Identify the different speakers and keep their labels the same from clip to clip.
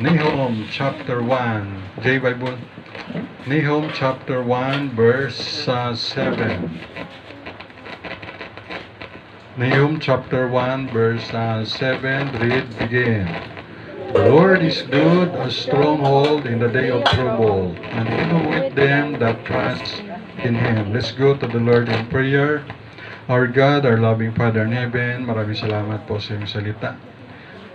Speaker 1: Nahum chapter 1. J Bible. Nahum chapter 1 verse 7. Nahum chapter 1 verse 7. Read begin. The Lord is good, a stronghold in the day of trouble, and He with them that trust in Him. Let's go to the Lord in prayer. Our God, our loving Father in heaven, maraming salamat po sa iyong salita.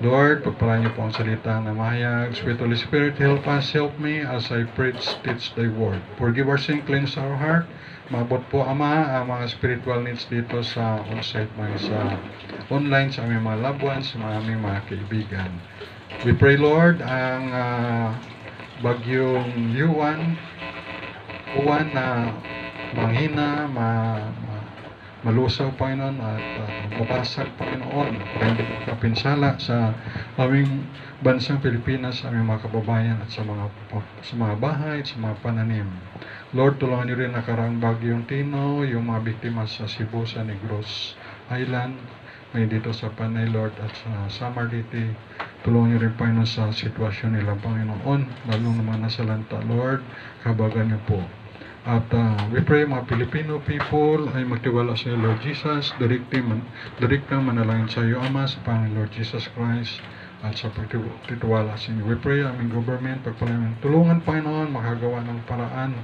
Speaker 1: Lord, pagpalain niyo po ang salita na mahayag. Sweet Holy Spirit, help us, help me as I preach, teach Thy word. Forgive our sin, cleanse our heart. Mabot po, Ama, ang mga spiritual needs dito sa on-site, sa online, sa aming mga loved ones, sa aming mga kaibigan. We pray, Lord, ang bagyong Yuan na manghina, malusaw, Panginoon, at mabasag, Panginoon, para hindi kapinsala sa aming bansang Pilipinas, sa aming mga kababayan at sa mga bahay, sa mga pananim. Lord, tulungan niyo rin nakaraang bagyong Tino, yung mga biktima sa Cebu, sa Negros Island, may dito sa Panay, Lord, at sa Samariti. Tulungan niyo rin, Panginoon, sa sitwasyon nila, Panginoon, lalo naman nasa lanta, Lord, kabagan niyo po. At we pray mga Filipino people ay magtiwala sa iyo, Lord Jesus. Direktang manalangin sa iyo, Ama, sa Panginoon Lord Jesus Christ, at sa pagtitiwala sa iyo. We pray aming government, pagpalaman. Tulungan, Panginoon, makagawa ng paraan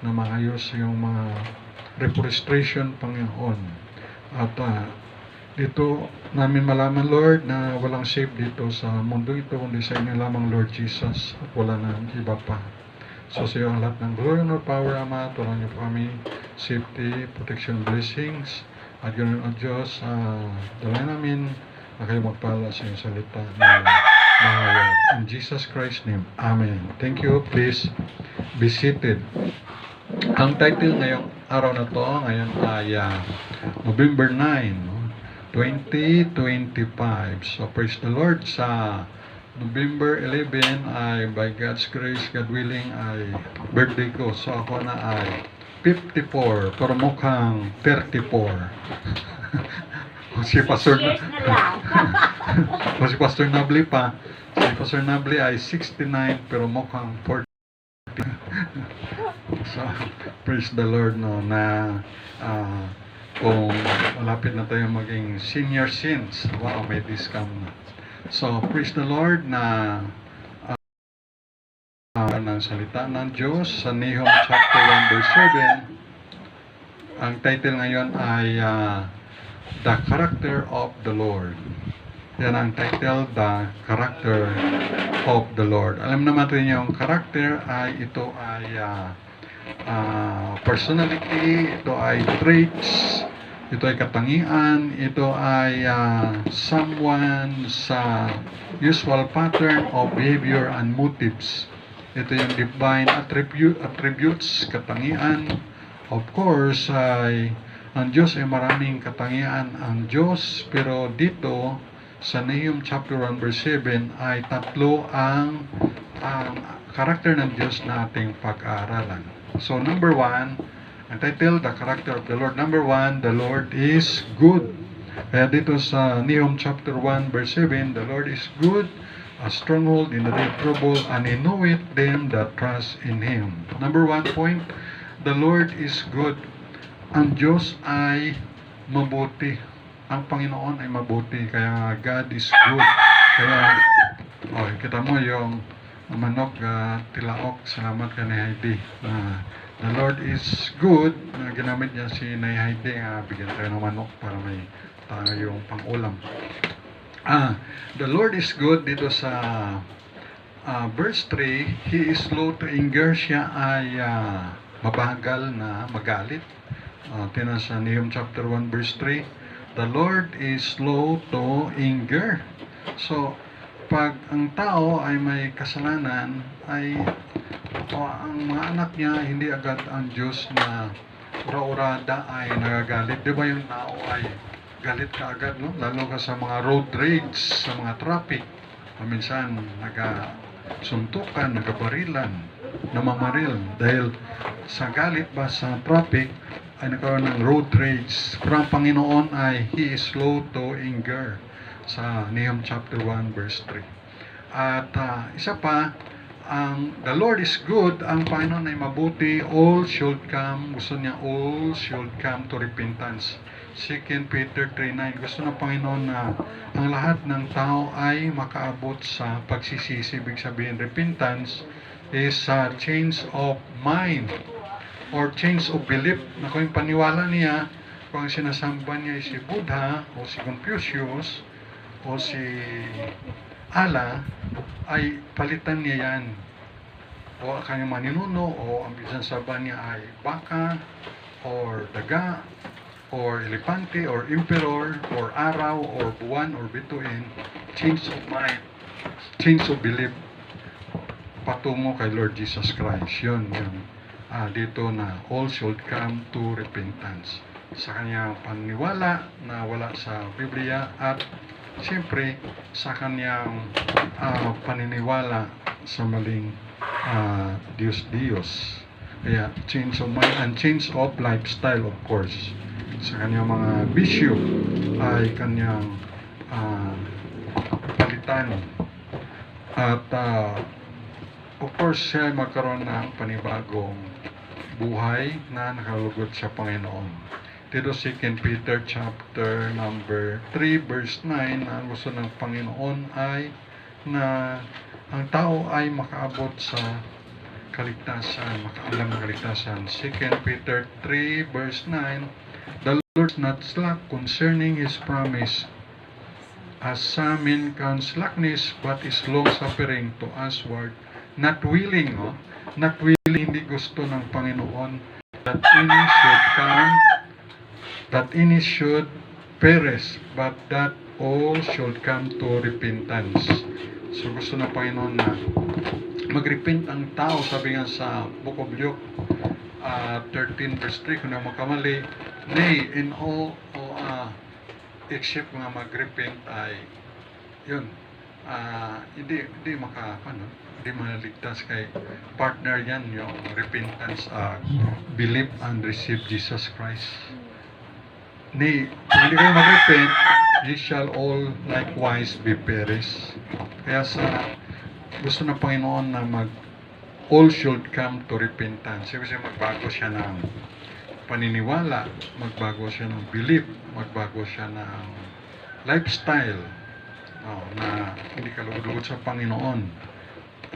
Speaker 1: na maayos yung mga reforestation, Panginoon. At dito namin malaman, Lord, na walang safe dito sa mundo ito, kundi sa inyo lamang, Lord Jesus, at wala na iba pa. So sa iyo ang lahat ng glory and power, Ama. Tulungan niyo po kami, safety, protection, blessings, at ganoon ang Diyos, dalhin namin na kayo magpala sa iyong salita na mahayag. In Jesus Christ's name, Amen. Thank you. Please be seated. Ang title ngayong araw na to, ngayon ay November 9, 2025. So praise the Lord. Sa November 11 ay by God's grace, God willing, ay birthday ko. So ako na ay 54, pero mukhang 34. Si Pastor si Pastor Nabli pa. Si Pastor Nabli ay 69, pero mukhang 40. So, praise the Lord, no, na kung malapit na tayo maging senior saints, wow, may discount na. So, praise the Lord na ng salita ng Diyos sa Nahum chapter 1 verse 7. Ang title ngayon ay The Character of the Lord. Yan ang title, The Character of the Lord. Alam naman rin yung character ay ito ay personality, ito ay traits, ito ay katangian, ito ay someone sa usual pattern of behavior and motives. Ito yung divine attributes, katangian. Of course, ang Diyos ay maraming katangian ang Diyos, pero dito sa Nahum chapter 1 verse 7 ay tatlo ang karakter ng Diyos na ating pag-aaralan. So number 1, ang title, The Character of the Lord. Number 1, the Lord is good. Kaya dito sa Nahum chapter 1 verse 7, the Lord is good, a stronghold in the day of trouble, and He knoweth them that trust in Him. Number 1 point, the Lord is good. Ang Diyos ay mabuti. Ang Panginoon ay mabuti. Kaya God is good. Kaya, kita mo yung manok, tilaok, salamat ka ni Heidi. The Lord is good. Ginamit niya si Nay Heidi, bigyan tayo ng manok para may tayong pang-ulam. The Lord is good dito sa verse 3, He is slow to anger. Siya ay mabagal na magalit. Tingnan sa Nahum chapter 1 verse 3, the Lord is slow to anger. So, pag ang tao ay may kasalanan, ay ang mga anak niya, hindi agad ang Diyos na ura-urada ay nagagalit. Di ba yung tao ay galit ka agad, no? Lalo ka sa mga road rage, sa mga traffic. Minsan, nagasuntukan, nagabarilan, namamaril. Dahil sa galit ba sa traffic, ay nagkaroon ng road rage. Pero ang Panginoon ay He is slow to anger sa Nahum chapter 1 verse 3. At isa pa, the Lord is good, ang Panginoon ay mabuti, all should come, gusto niya all should come to repentance. 2 Peter 3:9, gusto ng Panginoon na ang lahat ng tao ay makaabot sa pagsisisi. Ibig sabihin, repentance is a change of mind or change of belief, na kung yung paniwala niya, kung ang sinasamba niya ay si Buddha o si Confucius o si Allah, ay palitan niya yan. O ang kanyang maninuno o ang sinasamba niya ay baka or daga or elepante or emperor or araw or buwan or bituin. Change of mind, change of belief patungo kay Lord Jesus Christ. Yun. Dito na all should come to repentance sa kanyang paniniwala na wala sa Biblia, at siyempre sa kanyang paniniwala sa maling Diyos. Kaya change of mind and change of lifestyle, of course. Sa kanyang mga bisyo ay kanyang palitan. At of course, siya ay magkaroon ng panibagong buhay na nakalugod sa Panginoon. Dito 2 Peter chapter number 3 verse 9, ang gusto ng Panginoon ay na ang tao ay makaabot sa kaligtasan, makaalam ng kaligtasan. 2 Peter 3 verse 9, the Lord is not slack concerning His promise, as some men count slackness, but is long-suffering to usward, not willing, hindi gusto ng Panginoon that any should perish, but that all should come to repentance. So gusto ng Panginoon na mag-repent ang tao, sabi nga sa Book of Luke 13 verse 3, kung na makamali, nay, in all except nga mag-repent ay yun, hindi maligtas, kay partner yan yung repentance, believe and receive Jesus Christ. Nay, kung hindi kayo mag-repent, ye shall all likewise be perished. Kaya gusto ng Panginoon na all should come to repentance. Kasi magbago siya ng paniniwala, magbago siya ng belief, magbago siya ng lifestyle, na hindi kalugod sa Panginoon.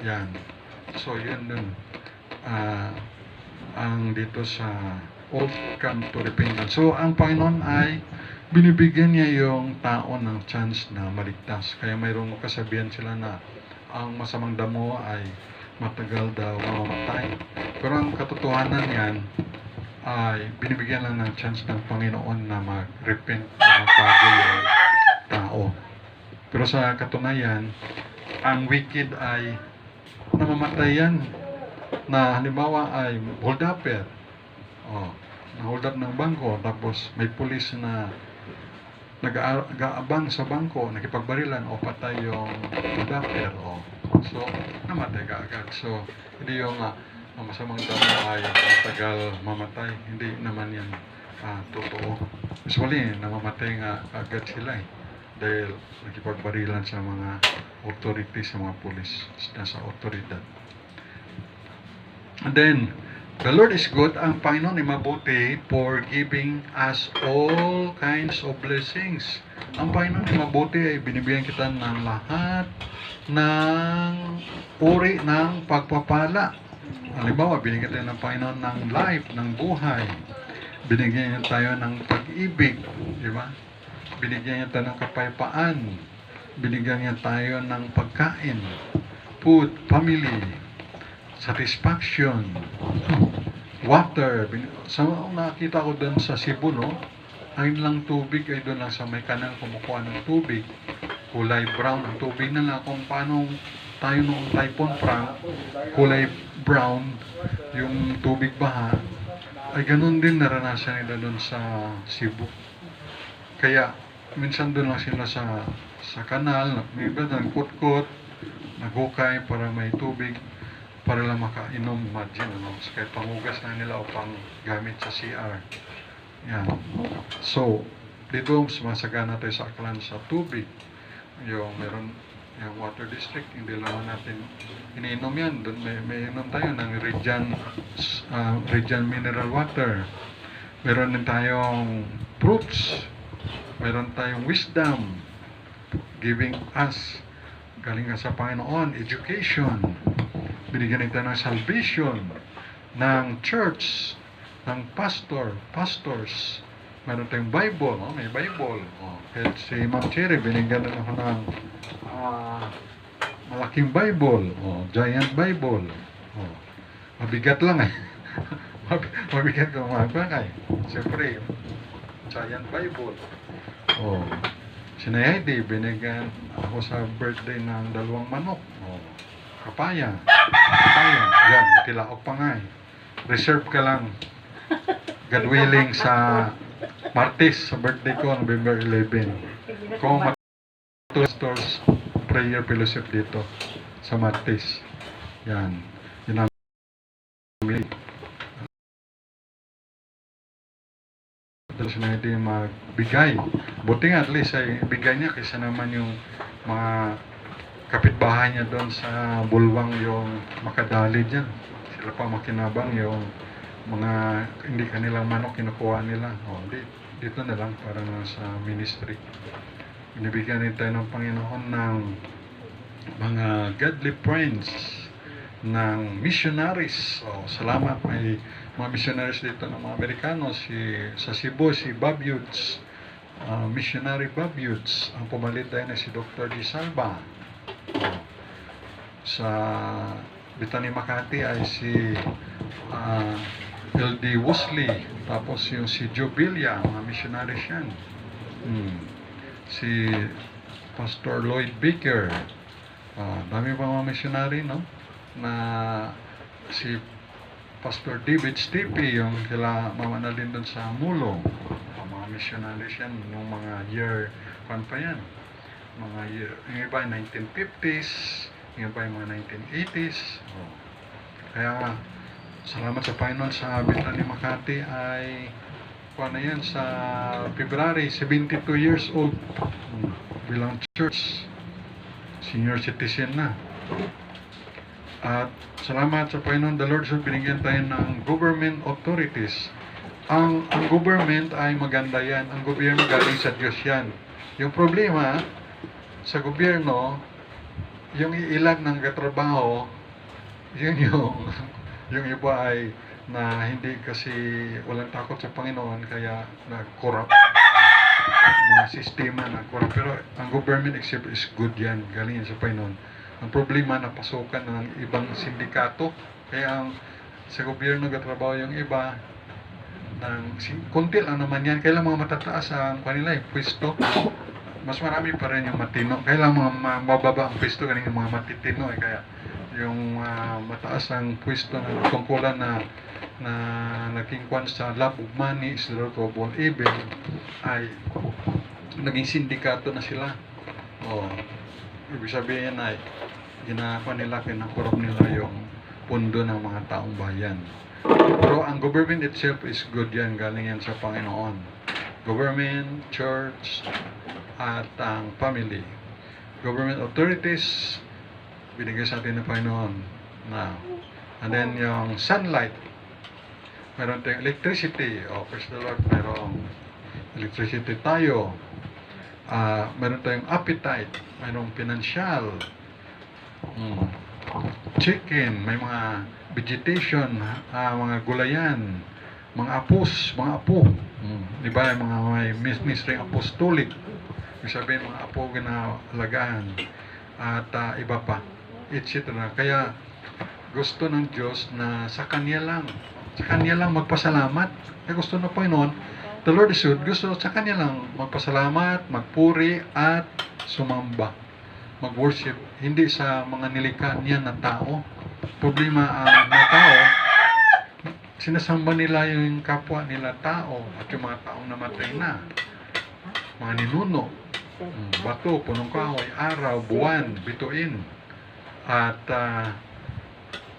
Speaker 1: Yan. So, yun dun. Ang dito sa all come to repentance. So, ang Panginoon ay binibigyan niya yung tao ng chance na maligtas. Kaya mayroong kasabihan sila na ang masamang damo ay matagal daw mamamatay. Pero ang katotohanan yan ay binibigyan lang ng chance ng Panginoon na mag-repent, na magbago yung tao. Pero sa katunayan, ang wicked ay namamatay yan, na halimbawa ay hold upper, na-hold up ng bangko, tapos may pulis na nag-aabang sa bangko, nakipagbarilan o patay yung hold upper, so namatay ka agad. So hindi yung masamang damo ay matagal mamatay, hindi naman yan totoo. Usually namamatay nga agad sila dahil nakipagbarilan sa mga authority, sa mga pulis, sa otoridad. And then the Lord is good, ang Panginoon ay mabuti, for giving us all kinds of blessings. Ang Panginoon ay mabuti, ay binibigyan kita ng lahat ng uri ng pagpapala. Halimbawa, binigyan tayo ng Panginoon ng life, ng buhay. Binigyan niya tayo ng pag-ibig, di ba? Binigyan niya tayo ng kapayapaan. Binigyan niya tayo ng pagkain, food, family, satisfaction, water. So, nakita ko doon sa Cebu, ang lang tubig ay doon lang sa may kanal kumukuha ng tubig. Kulay brown ang tubig na lang. Kung paano tayo noong Typhoon Frank, kulay brown yung tubig baha, ay ganun din naranasan nila doon sa Cebu. Kaya minsan doon lang sila sa kanal, may iba nagkutkot, naghukay para may tubig, para lang makainom. Imagine, kahit pangugas na nila o pang gamit sa CR. Yan. So, dito sumasagana tayo sa aklan sa tubig. Yung meron yung water district, hindi lang natin iniinom yan. Doon may inom tayo ng Reggian mineral water. Meron din tayong fruits. Meron tayong wisdom, giving us, galing sa Panginoon, education. Binigyan din tayo ng salvation, ng church, ng pastors. Meron tayong Bible, may Bible. Kahit si Ma'am Cherry, binigyan na ako ng malaking Bible, giant Bible. Mabigat lang eh. Mabigat kung mabangay. Siyempre, giant Bible. Si Nayadi, binigyan ako sa birthday ng 2 manok. Kapaya. Yan, tilaok pa nga eh. Reserve ka lang. God willing sa Martes, sa birthday ko, November 11. Kung Pastors Prayer Fellowship dito sa Martes. Yan. Yun ang siya na ito yung magbigay. Buti nga at least ay bigay niya kaysa naman yung mga kapitbahay niya doon sa bulwang yung makadali dyan. Sila pa makinabang yung mga hindi kanilang manok kinukuha nila. Dito na lang para na sa ministry. Binibigyan rin tayo ng Panginoon ng mga godly friends, ng missionaries. Salamat, may mga missionaries dito ng mga Amerikano. Sa Cebu, si Bob Hughes, missionary Bob Hughes. Ang pumalit tayo na si Dr. Di Salva. Sa Bethany Makati ay si L.D. Wosley, tapos yung si Joe Villa, mga missionaries yan. Si Pastor Lloyd Baker, dami pa mga missionary, no? Na si Pastor David Stipe, yung kila Mama Nalin doon sa Mulo, mga missionaries yan, yung mga year, kwan pa yan, mga year, yung iba 1950s, yung iba yung mga 1980s. Kaya nga, salamat sa Panginoon, sa Bethany Makati ay kung ano yan, sa February, 72 years old bilang church, senior citizen na. At salamat sa Panginoon, the Lord, so binigyan tayo ng government authorities. Ang government ay maganda yan, ang gobyerno galing sa Diyos yan. Yung problema sa gobyerno, yung iilan ng katrabaho, yung iba ay na hindi kasi walang takot sa Panginoon, kaya nag-corrupt mga sistema na corrupt. Pero ang government except is good yan, galing yan sa Panginoon. Ang problema, napasukan ng ibang sindikato, kaya sa gobyerno katrabaho yung iba ng kunti lang naman yan, kailang mga matataas ang kanila pwesto, mas marami pa rin yung matino, kailang mga mababa ang pwesto, galing yung mga matitino kaya yung mataas ang pwesto ng tungkulan na naging kwan sa love of money is the root of all evil, ay naging sindikato na sila. Ibig sabihin ay ginagawa nila, kinakorop nila yung pundo ng mga taong bayan. Pero ang government itself is good yan, galing yan sa Panginoon. Government, church, at ang family. Government authorities, binigay sa atin ng Panginoon na. And then yung sunlight, meron tayong electricity. Praise the Lord, merong electricity tayo. Meron tayong appetite, merong financial, chicken, may mga vegetation, mga gulayan, mga apo. Diba, mga may ministry apostolic, ibig sabihin mga apo ginalagaan, at iba pa, etc. Kaya gusto ng Diyos na sa Kanya lang magpasalamat. Kaya gusto na Panginoon, the Lord is good, gusto sa Kanya lang magpasalamat, magpuri at sumamba, mag-worship, hindi sa mga nilikha niya na tao. Problema ang mga tao, sinasamba nila yung kapwa nila tao at yung mga taong namatay na, mga ninuno, bato, punong kahoy, araw, buwan, bituin. At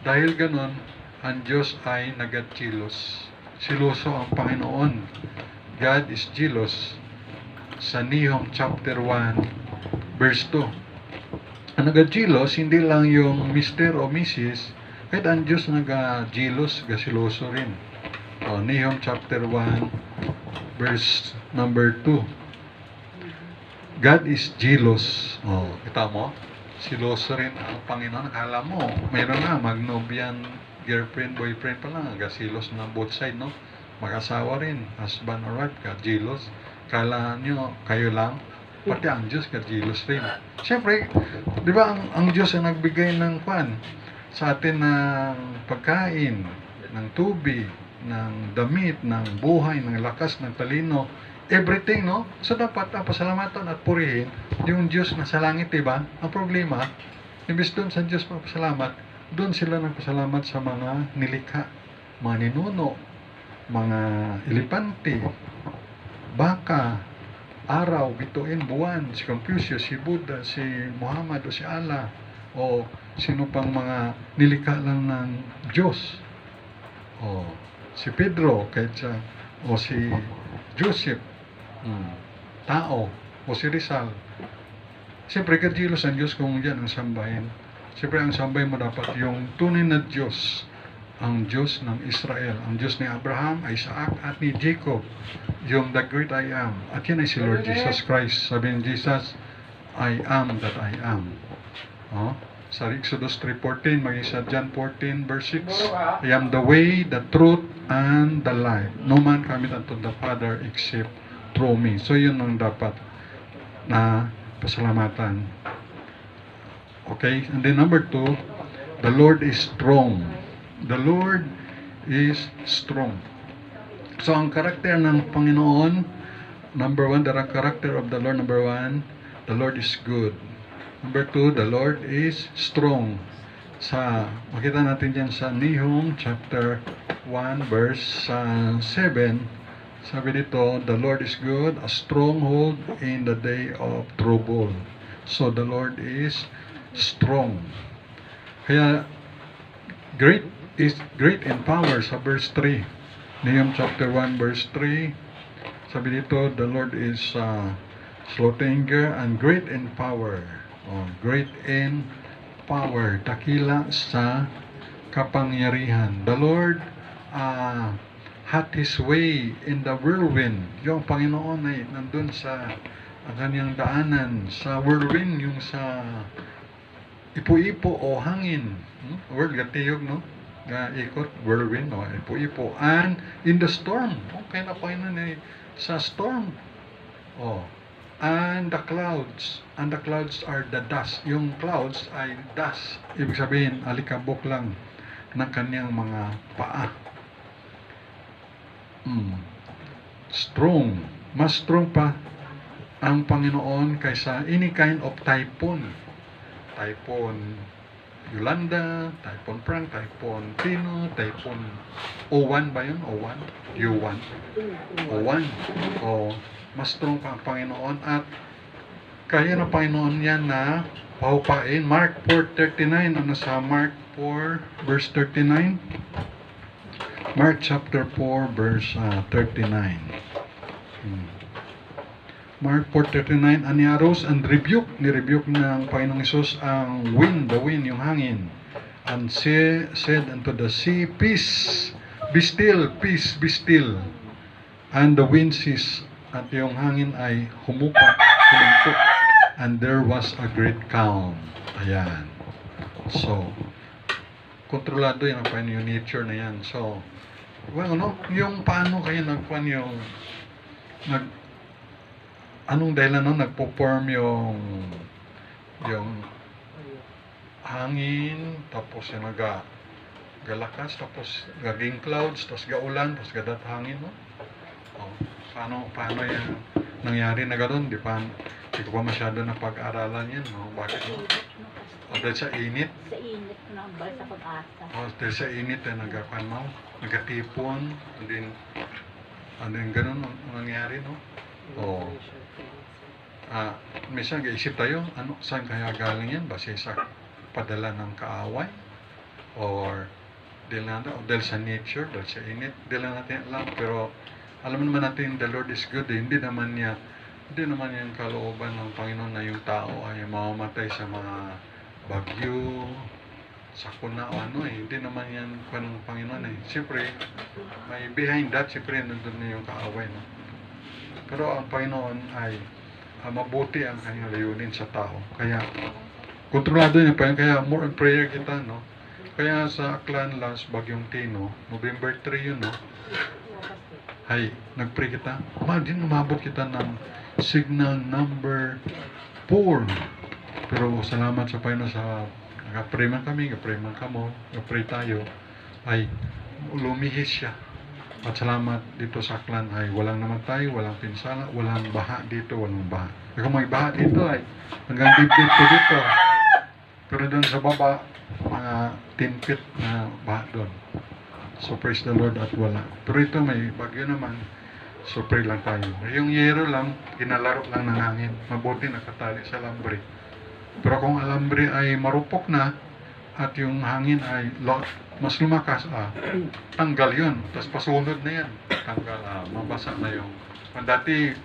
Speaker 1: dahil ganun, ang Diyos ay nagatsilos. Siloso ang Panginoon. God is jealous. Sa Nahum chapter 1 verse 2. Ang nagajilos, hindi lang yung Mr. o Mrs. Kahit ang Diyos nagajilos, gasiloso rin. Nahum chapter 1, verse number 2. God is jealous. Kita mo? Siloso rin ang Panginoon. Akala mo, mayroon na, magnobian, girlfriend, boyfriend pa lang. Gasilos na both side, no? Mag-asawa rin, husband or wife, ka-jealous. Kala nyo, kayo lang, pati ang Diyos ka-jealous rin. Siyempre, di ba ang Diyos ang nagbigay ng kwan sa atin ng pagkain, ng tubig, ng damit, ng buhay, ng lakas, ng talino, everything, no? So, dapat pasalamatan at purihin yung Diyos na sa langit, diba? Ang problema, imbes doon sa Diyos papasalamat, doon sila nagpasalamat sa mga nilikha, mga ninuno, mga elepante, baka, araw, bituin, buwan, si Confucius, si Buddha, si Muhammad o si Allah, o sino pang mga nilikha lang ng Diyos. Si Pedro, o si Joseph, tao, o si Rizal. Siyempre, kajilos ang Diyos kung yan ang sambahin. Siyempre, ang sambahin mo dapat yung tunay na Diyos, ang Diyos ng Israel, ang Diyos ni Abraham, Isaac, at ni Jacob, yung the great I am. At yan ay si Lord Jesus Christ. Sabihin Jesus, I am that I am. Sa Exodus 3:14, maging sa John 14, verse 6, I am the way, the truth, and the life. No man cometh unto the Father except through me. So yun ang dapat na pasalamatan. Okay? And then number 2, the Lord is strong. The Lord is strong. So ang karakter ng Panginoon, number 1, the character of the Lord, number 1, the Lord is good. Number 2, the Lord is strong. Makita natin dyan sa Nahum chapter 1 verse 7, sabi dito, the Lord is good, a stronghold in the day of trouble. So the Lord is strong. Kaya great in power sa verse 3. Nahum chapter 1 verse 3, sabi dito, the Lord is slow to anger and great in power. Great in power, dakila sa kapangyarihan. The Lord had His way in the whirlwind. Yung Panginoon ay nandun sa kanyang daanan, sa whirlwind, yung sa ipo-ipo o hangin. Word, gatiyog, no? Ikot, whirlwind, no? Ipo-ipo. And in the storm. Okay na Panginoon ay sa storm. And the clouds. And the clouds are the dust. Yung clouds ay dust. Ibig sabihin, alikabok lang ng kanyang mga paa. Strong. Mas strong pa ang Panginoon kaysa any kind of typhoon. Typhoon Yolanda, Typhoon Frank, Typhoon Tino, Typhoon O1 ba yun? O1? U1? O1. Mas strong pa ang Panginoon at kaya na Panginoon yan na paupain. Mark 4:39. Ano sa Mark 4 verse 39? Mark chapter 4 verse 39. Mark 4:39, and he arose and nirebuke ng Panginoong Hesus ang wind, the wind, yung hangin. And said unto the sea, peace, be still, peace, be still. And the wind ceased, at yung hangin ay humupa, humumpok, and there was a great calm. Ayan. So, kontrolado yan ang yung nature na yan. So, well, no, yung paano kayo anong dahilan nagpo-form yung hangin, tapos yung galakas, tapos gaging clouds, tapos gaulan, tapos gadat hangin, no? Paano yan nangyari na gano'n? Di ko pa masyado na pag-aralan yan, no? Bakit, no? Dahil sa init.
Speaker 2: Sa init na ba sa pag-asa?
Speaker 1: Dahil sa init nagatipon, and then gano'n nangyari, no? Minsan gaisip tayo, saan kaya galing yan? Base sa padala ng kaaway? Or dahil sa nature, dahil sa init? Dahil natin alam, pero alam naman natin the Lord is good. Hindi naman niya Hindi naman yung kalooban ng Panginoon na yung tao ay mamamatay sa mga bagyo, sakuna o ano eh. Hindi naman yan pa ng Panginoon eh. Siyempre, may behind that, siyempre nandun na yung kaaway. No? Pero ang Panginoon ay mabuti ang kanyang layunin sa tao. Kaya, kontrolado niya pa yun. Kaya, more in prayer kita, no? Kaya sa Aklan Last Bagyong Tino, November 3 yun, no? Ay, nag-pray kita. Imagine, umabot kita ng signal number 4. Pero salamat sa Panginoon sa nag-pray man kami, nag-pray man kamo, nag-pray tayo, ay lumihis siya. At salamat dito sa Aklan ay walang namatay, walang pinsala, walang baha dito, walang baha. Kung may baha dito ay hanggang dibdib ko dito. Pero doon sa baba, mga 10 feet na baha doon. So praise the Lord at wala. Pero ito may bagyo naman. So pray lang tayo. Yung yero lang, ginalaro lang ng hangin. Mabuti nakatali sa alambre. Pero kung alambre ay marupok na at yung hangin ay mas lumakas, tanggal yun. Tapos pasunod na yan. Tanggal, mabasa na yung... Dati,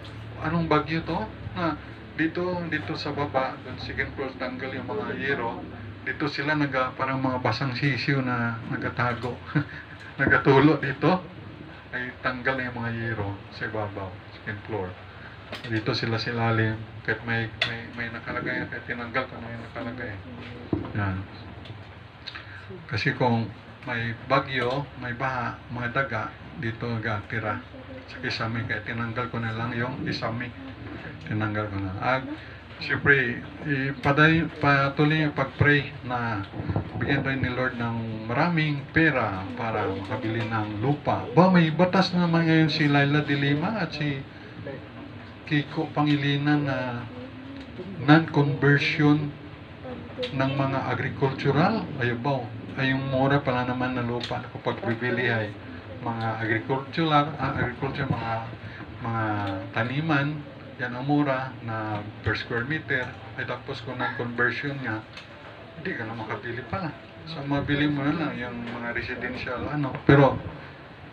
Speaker 1: anong bagyo to? Na dito sa baba, doon second floor, tanggal yung mga yero. Dito sila parang mga basang sisiw na nagatago. Nagatulo dito. Ay tanggal yung mga yero sa ibabaw, second floor. Dito sila silalim. Kahit may nakalagay, kahit tinanggal ko na yung nakalagay. Yan. Kasi kung may bagyo, may baha, mga daga, dito nag-atira sa kisame. Kaya tinanggal ko na lang yung kisame. Tinanggal ko na. Siyempre, patuloy yung pag-pray na bigyan tayo ni Lord ng maraming pera para makabili ng lupa. May batas naman ngayon si Laila de Lima at si Kiko Pangilinan na non-conversion ng mga agricultural. Ay yung mura pala naman na lupa na kapag bibili ay mga agriculture, mga taniman, yan ang mura na per square meter. Ay tapos kung non-conversion nga, hindi ka na makabili pala. So mabili mo na lang yung mga residential pero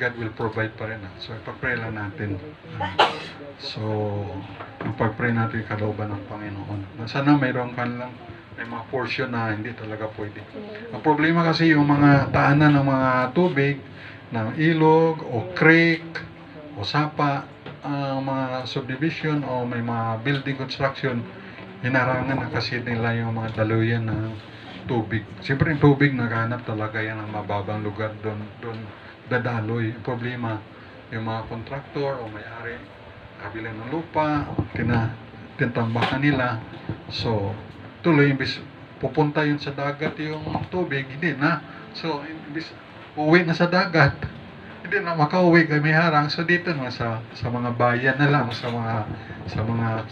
Speaker 1: God will provide pa rin. So ipag-pray lang natin. So ipag-pray natin yung kalooban ng Panginoon. Sana mayroon ka lang may mga portion na hindi talaga pwede. Ang problema kasi yung mga daanan ng mga tubig, ng ilog o creek o sapa, mga subdivision o may mga building construction, hinarangan na kasi nila yung mga daluyan ng tubig. Siyempre yung tubig naghanap talaga yan ng mababang lugar doon dadaloy. Yung problema, yung mga kontraktor o may-ari kabila ng lupa, tinambakan nila. So, tuloy imbis pupunta yun sa dagat yung tubig, hindi na. So, imbis uwi na sa dagat, hindi na makauwi kay may harang. So dito naman sa mga bayan na lang, sa mga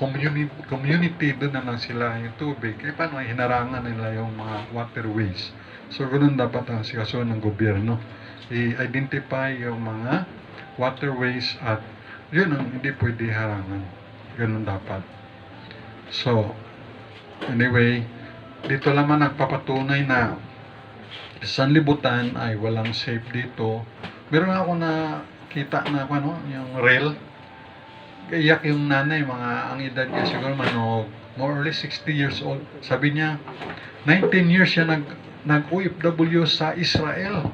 Speaker 1: community doon na lang sila yung tubig. Eh paano hinarangan nila yung mga waterways? So ganoon dapat ang sikasuhan ng gobyerno. I-identify yung mga waterways at yun ang hindi pwede harangan. Ganoon dapat. So anyway, dito naman nagpapatunay na sa sanlibutan ay walang safe dito. Meron ako na kita na yung rail. Iyak yung nanay, ang edad niya siguro more or less 60 years old. Sabi niya, 19 years siya nag-OFW sa Israel.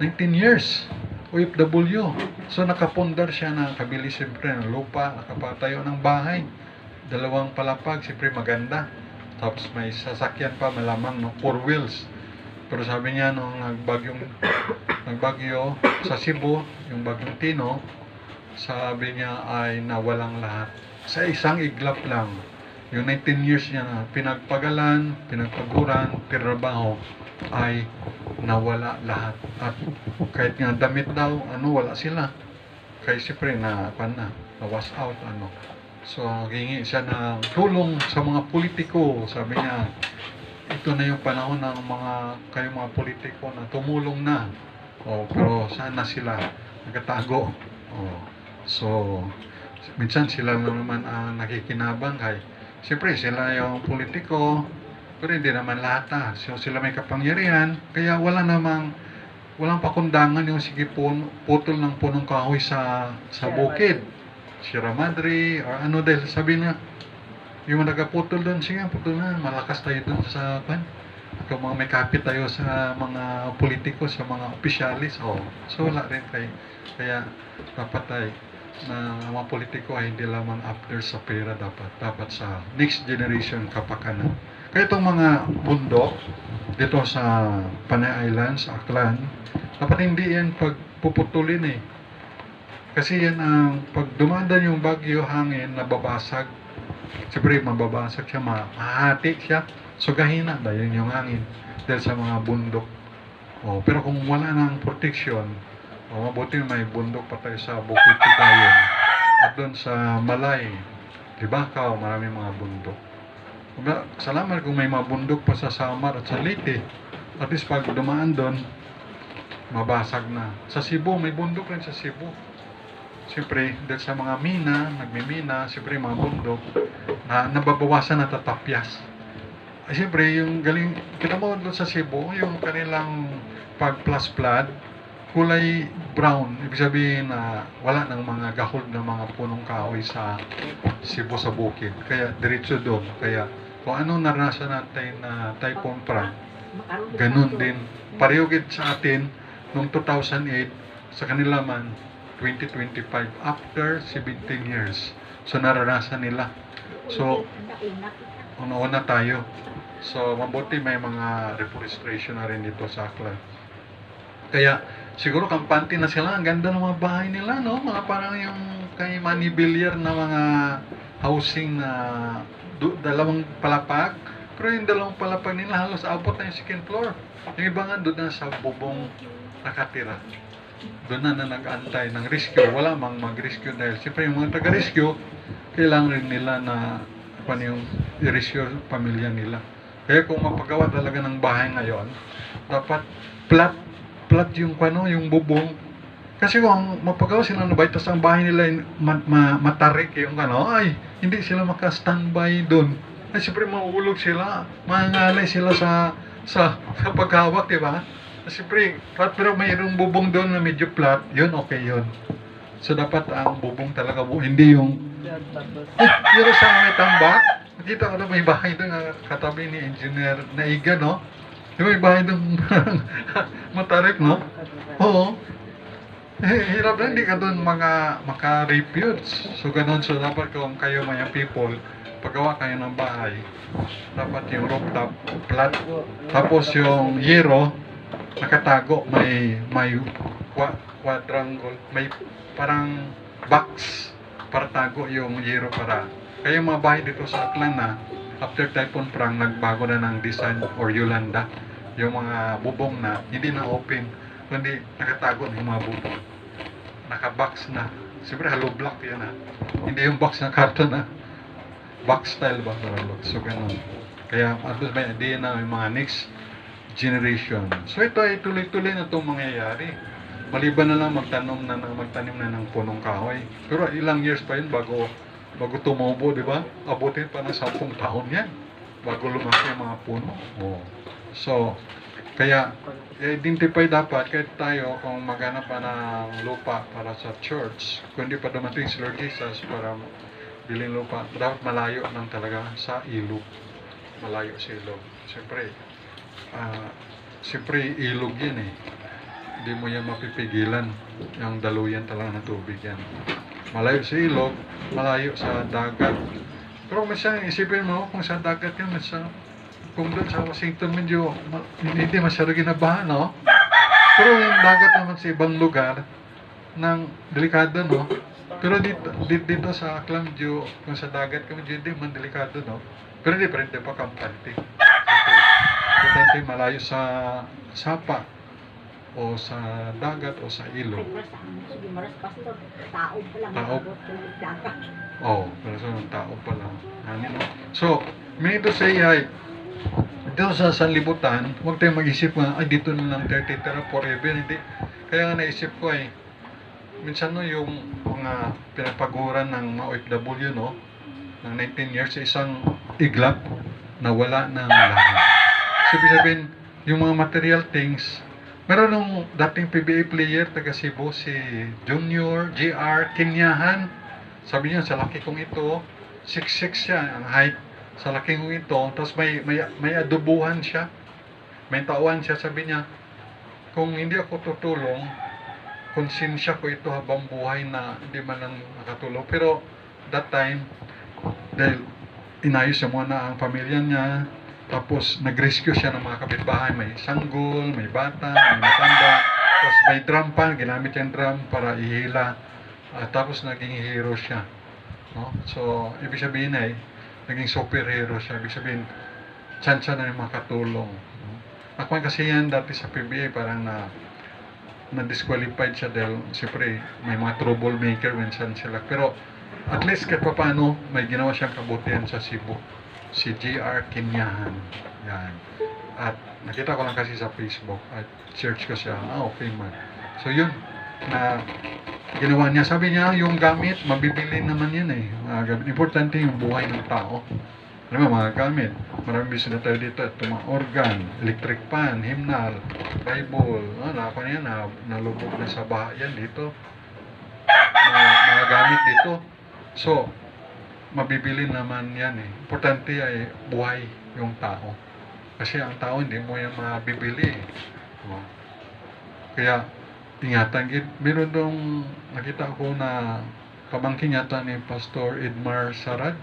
Speaker 1: 19 years OFW. So nakapundar siya na kabili siyempre ng lupa, nakapatayo ng bahay. 2 palapag, siyempre maganda. Tapos may sasakyan pa malamang 4 wheels. Pero sabi niya nung nagbagyo sa Cebu, yung bagyong Tino, sabi niya ay nawalang lahat. Sa isang iglap lang. Yung 19 years niya na pinagpagalan, pinagpaguran, trabaho, ay nawala lahat. At kahit nga damit daw, wala sila. Kaya siyempre na-wash out, So, hingi siya ng tulong sa mga politiko. Sabi niya, ito na yung panahon ng kayong mga politiko na tumulong na. Pero sana sila nagatago. So, minsan sila naman ang nakikinabang kay siyempre sila yung politiko, pero hindi naman lahat. So, sila may kapangyarihan, kaya walang pakundangan yung sige putol ng punong kahoy sa bukid. Sierra Madre, or ano dahil sabi na, yung mga nagaputol doon, sige, putol na, malakas tayo doon sa, kung mga may kapit tayo sa mga politiko, sa mga opisyalis, so wala rin kaya dapat ay na mga politiko ay hindi lamang after sa pera dapat sa next generation kapakanan. Kaya itong mga bundok dito sa Panay Islands, Aklan, dapat hindi yan pagpuputulin eh. Kasi yan ang pag dumadaan yung bagyo hangin, nababasag. Siyempre mababasag siya, mahati siya. So gahina na yun yung hangin dahil sa mga bundok. Pero kung wala nang protection, mabuti may bundok pa tayo sa Bukit Tigayon at doon sa Malay, Libakaw, maraming mga bundok. Salamat kung may mga bundok pa sa Samar at sa Leyte. At least pag dumaan doon, mabasag na. Sa Cebu, may bundok rin sa Cebu. Siyempre, dahil sa mga mina, nagmimina, siyempre mga bundok, na nababawasan na tatapyas. Siyempre, yung galing, kita mo doon sa Cebu, yung kanilang pag-plus flood, kulay brown. Ibig sabihin na wala ng mga gahol ng mga punong kahoy sa Cebu sa bukid. Kaya diretso doon. Kaya kung anong naranasan natin na Typhoon Frank, ganun din. Pareho gid sa atin noong 2008, sa kanila man 2025 after 17 years. So naranasan nila. So una-una tayo. So mabuti may mga reforestation na rin dito sa Aklan. Kaya siguro kampante na sila. Ang ganda ng mga bahay nila, no? Mga parang yung kay Manny Villar na mga housing na dalawang palapag. Pero yung dalawang palapag nila halos abot na yung second floor. Yung iba nga doon na sa bubong nakatira. Doon na nag-antay ng rescue. Wala mang mag-rescue dahil siyempre yung mga taga-rescue, kailangan rin nila na yung i-rescue pamilya nila. Kaya kung mapagawa talaga ng bahay ngayon, dapat flat yung yung bubong. Kasi kung mapagawa sila ng bahay, tapos ang bahay nila matarik yung ay hindi sila maka-standby doon. Ay siyempre mahulog sila, mangangalay sila sa paghawak, diba? Siyempre, pero mayroong bubong doon na medyo flat, yun okay yun. So dapat ang bubong talaga, hindi yung pero sa may tambak, nakita ko na may bahay doon katabi ni Engineer Naiga, no? May bahay doon matarik, no? Oo. Hirap na, hindi ka doon maka-refute. So ganun, so dapat kung kayo mga people, paggawa kayo ng bahay, dapat yung rooftop flat, tapos yung yero, nakatago, may quadrangle, may parang box para tago yung yero para. Kaya yung mga bahay dito sa Aklan na after Typhoon Frank, nagbago na ng design or Yolanda. Yung mga bubong na hindi na open, kundi nakatago na yung mga bubong. Naka-box na. Siyempre hollow block yan Hindi yung box na karton box style ba? So ganun. Kaya at least may idea na yung mga next generation. So ito ay tuloy-tuloy na itong mangyayari. Maliban na lang magtanim na ng punong kahoy. Pero ilang years pa yun bago tumubo, di ba? Abutin pa ng 10 taon yan bago lumaki ang mga puno. So, kaya identify dapat kahit tayo kung maghanap pa ng lupa para sa church, kung hindi pa dumating si Lord Jesus para bilhin lupa, dapat malayo lang talaga sa ilog. Malayo sa ilog. Siyempre ilog yan hindi mo yan mapipigilan yung daluyan talaga ng tubig yan. Malayo sa ilog, malayo sa dagat. Pero minsan isipin mo kung sa dagat yan, kung doon sa Washington medyo hindi masyado ginabahan, no? Pero yung dagat naman sa ibang lugar delikado, no? Pero dito sa Aklan medyo, kung sa dagat ka medyo hindi man delikado, no? Pero hindi pa kampante. Kampante malayo sa sapa o sa dagat o sa ilog.
Speaker 2: Tao pa lang.
Speaker 1: Pero sa tao pa lang. So, may ito say ay dito sa sanlibutan, huwag tayong mag-isip ay dito na lang tayo titira forever, hindi. Kaya nga naisip ko minsan yung mga pinapaguran ng mga OFW, no, ng 19 years sa isang iglap na wala ng lahat. Sabihin, yung mga material things, meron nung dating PBA player taga Cebu, si Junior, JR, Kinyahan. Sabi niya, sa laki kong ito, 6'6" siya, ang height. Sa laki kong ito, tapos may adubuhan siya. May tauhan siya, sabi niya, kung hindi ako tutulong, konsensya ko ito habang buhay na hindi man lang nakatulong. Pero that time, dahil inayos niya muna ang pamilya niya, tapos nag-rescue siya ng mga kapitbahay. May sanggol, may bata, may matanda, tapos may drum pa, ginamit yung drum para ihila. Tapos naging hero siya. No? So, ibig sabihin ay, naging superhero siya. Ibig sabihin, chance na yung makatulong. No? Ako kasi yan dati sa PBA, parang na-disqualified siya dahil siyempre may mga troublemaker minsan sila. Pero at least kahit pa paano, may ginawa siyang kabutihan sa Cebu. Si J.R. Kinyahan. Yan. At nakita ko lang kasi sa Facebook at search ko siya. Okay man. So yun, na ginawa niya. Sabi niya, yung gamit, mabibili naman yan eh. Gamit. Importante yung buhay ng tao. Alam mo, mga gamit. Maraming bisa na tayo dito. Ito mga organ, electric fan, hymnal, Bible. Nakakuha niya, nalubog na sa baha yan dito. Mga gamit dito. So, mabibili naman yan eh. Importante ay buhay yung tao. Kasi ang tao hindi mo yan mabibili. Kaya, ingatan. Meron dong nakita ko na pamangkin yata ni Pastor Edmar Sarad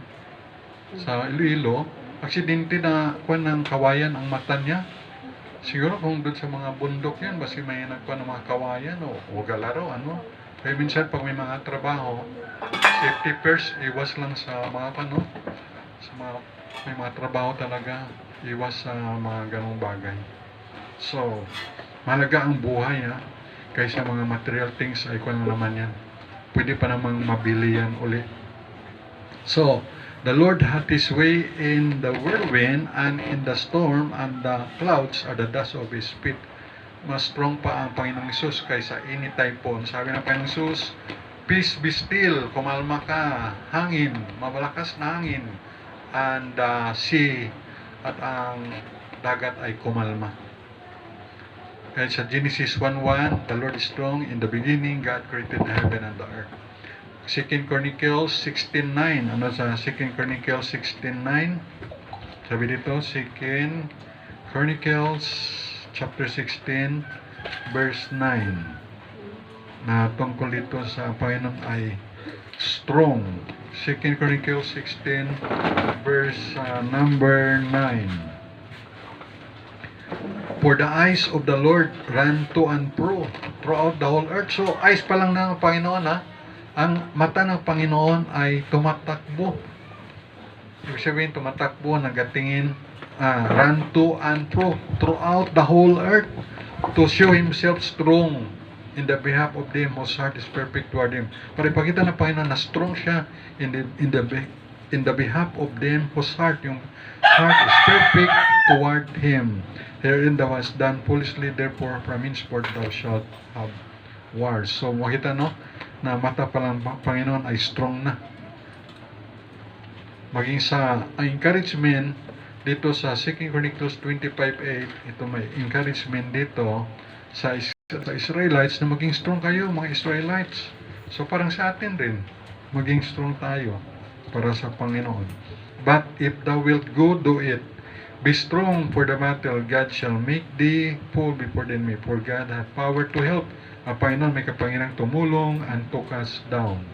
Speaker 1: sa Iloilo. Aksidente na kuha ng kawayan ang mata niya. Siguro kung doon sa mga bundok yan, basi may nagkuha ng mga kawayan o galaro, ano. Kaya minsan pag may mga trabaho, safety first, iwas lang sa mga sa mga, may mga trabaho talaga, iwas sa mga ganong bagay. So, mahalaga ang buhay ha, kaysa mga material things ay kung naman yan. Pwede pa namang mabili yan uli. So, the Lord hath His way in the whirlwind and in the storm, and the clouds are the dust of His feet. Mas strong pa ang Panginoong Hesus kaysa any typhoon. Sabi ng Panginoong Hesus, peace be still, kumalma ka, hangin, mabalakas na hangin, and sea at ang dagat ay kumalma. Kaya sa Genesis 1:1, the Lord is strong. In the beginning, God created the heaven and the earth. 2 Chronicles 16:9. Ano sa 2 Chronicles 16:9? Sabi dito, 2 Chronicles chapter 16, verse 9. Na tungkol dito sa Panginoon ay strong. 2 Chronicles 16, verse number 9. For the eyes of the Lord run to and fro throughout the whole earth. So, eyes pa lang ng Panginoon ha. Ang mata ng Panginoon ay tumatakbo. Ibig sabihin, tumatakbo, nagatingin, run to and fro throughout the whole earth to show Himself strong in the behalf of them whose heart is perfect toward Him. Para ipakita ng Panginoon na strong siya in the behalf of them whose heart, yung heart is perfect toward Him. Herein thou hast done foolishly, therefore from henceforth thou shalt have wars. So makita no, na mata pa lang Panginoon ay strong na. Maging sa encouragement dito sa 2 Chronicles 25:8, ito may encouragement dito sa Israelites na maging strong kayo mga Israelites. So parang sa atin rin, maging strong tayo para sa Panginoon. But if thou wilt go, do it. Be strong for the battle. God shall make thee fall before me. For God hath power to help. Ang Panginoon may kapangyarihang tumulong and to cast down.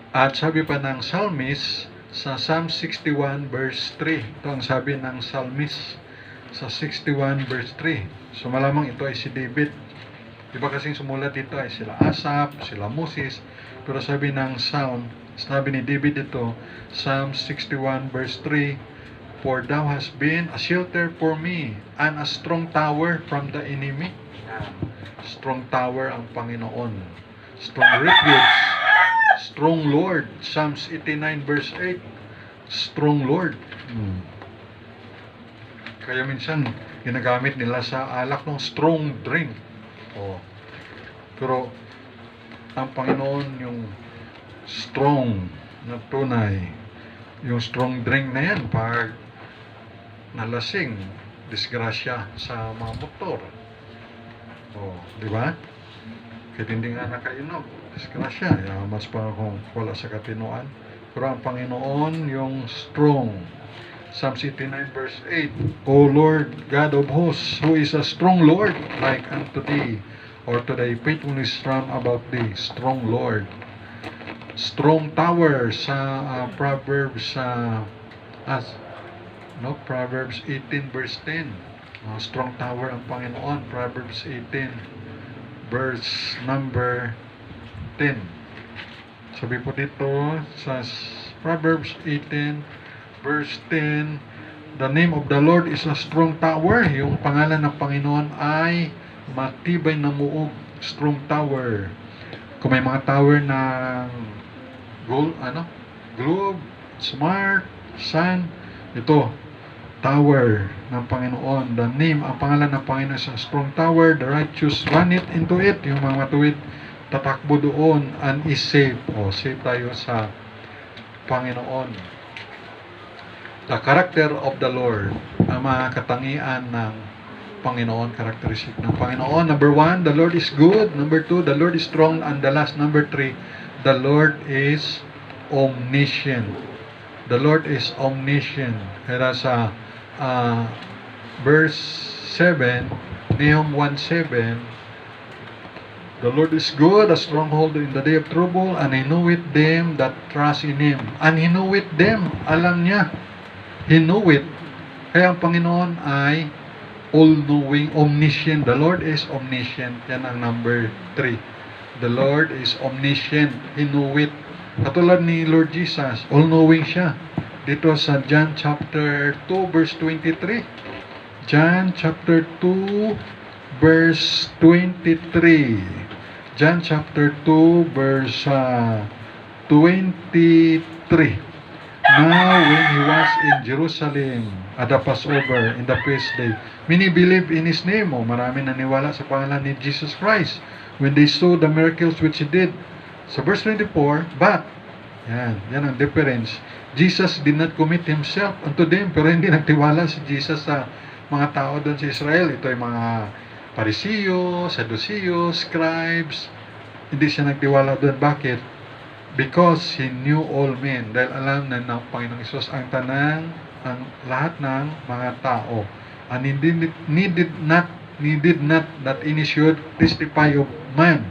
Speaker 1: At sabi pa ng Psalmist sa Psalm 61 verse 3. Ito ang sabi ng Psalmist sa 61 verse 3. So malamang ito ay si David. Iba kasing sumulat dito ay sila Asaph, sila Moses. Pero sabi ng Psalm, sabi ni David ito, Psalm 61 verse 3, for thou hast been a shelter for me and a strong tower from the enemy. Strong tower ang Panginoon. Strong refuge. Strong Lord. Psalms 89 verse 8. Strong Lord. Kaya minsan, ginagamit nila sa alak ng strong drink. Pero, ang Panginoon yung strong na tunay. Yung strong drink na yan, pag nalasing, disgrasya sa mga motor. Di ba? Kahit hindi nga nakainom. disgrasya. Mas pa kung wala sa katinuan. Pero ang Panginoon yung strong. Psalms 89 verse 8, O Lord, God of hosts, who is a strong Lord, like unto thee, or to thy faithfulness round about thee, strong Lord. Strong tower sa Proverbs Proverbs 18 verse 10. Strong tower ang Panginoon, Proverbs 18 verse number 10. Sabi po dito sa Proverbs 18 verse 10, the name of the Lord is a strong tower. Yung pangalan ng Panginoon ay matibay na muog, strong tower. Kung may mga tower na globe, smart, sun, ito, tower ng Panginoon. The name, ang pangalan ng Panginoon is a strong tower. The righteous run it into it. Yung mga matuwid, tatakbo doon and is safe. Safe tayo sa Panginoon. The character of the Lord, ang mga katangian ng Panginoon, characteristic ng Panginoon. Number 1, the Lord is good. Number 2, the Lord is strong. And the last, number 3, the Lord is omniscient. The Lord is omniscient. Kaya sa verse 7, Nahum 1:7, the Lord is good, a stronghold in the day of trouble, and He knoweth them that trust in Him. And He knoweth them, alam niya. He know it. Kaya ang Panginoon ay all-knowing, omniscient. The Lord is omniscient. Yan ang number 3. The Lord is omniscient. He know it. Katulad ni Lord Jesus, all-knowing siya. Dito sa John chapter 2 verse 23. John chapter 2 verse 23. John chapter 2 verse 23. Now, when He was in Jerusalem at the Passover in the feast day, many believed in His name. Marami naniwala sa pangalan ni Jesus Christ when they saw the miracles which He did. Sa verse 24, but, yan ang difference. Jesus did not commit Himself unto them, pero hindi nagtiwala si Jesus sa mga tao doon sa Israel. Ito ay mga Parisiyo, Sadduceo, scribes. Hindi siya nagtiwala doon. Bakit? Because He knew all men. Dahil alam na ng Panginoong Isus ang lahat ng mga tao. And He needed not that any should testify of man.